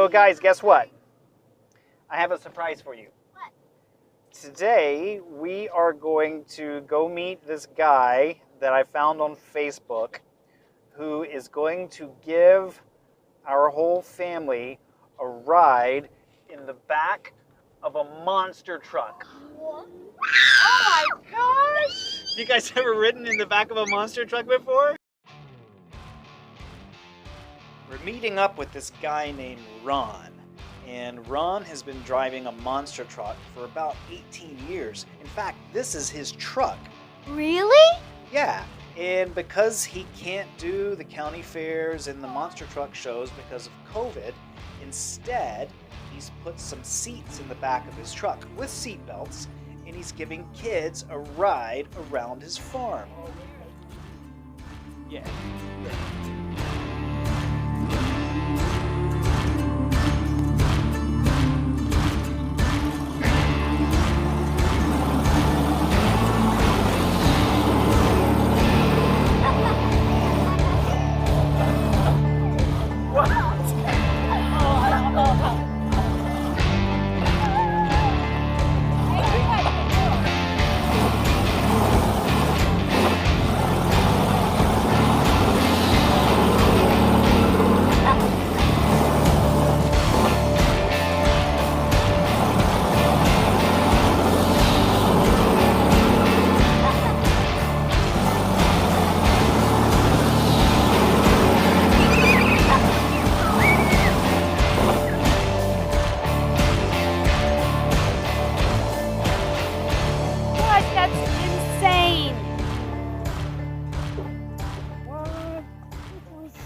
So guys, guess what? I have a surprise for you. What? Today, we are going to go meet this guy that I found on Facebook who is going to give our whole family a ride in the back of a monster truck. What? Oh my gosh! You guys ever ridden in the back of a monster truck before? We're meeting up with this guy named Ron. And Ron has been driving a monster truck for about 18 years. In fact, this is his truck. Really? Yeah, and because he can't do the county fairs and the monster truck shows because of COVID, instead, he's put some seats in the back of his truck with seat belts, and he's giving kids a ride around his farm. Yeah.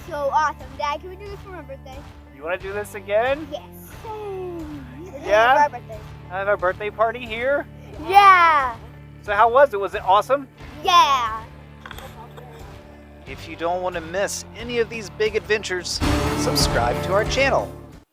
So awesome. Dad, can we do this for my birthday? You want to do this again? Yes. Yeah? For our birthday. Have a birthday party here? Yeah. So how was it? Was it awesome? Yeah. If you don't want to miss any of these big adventures, subscribe to our channel.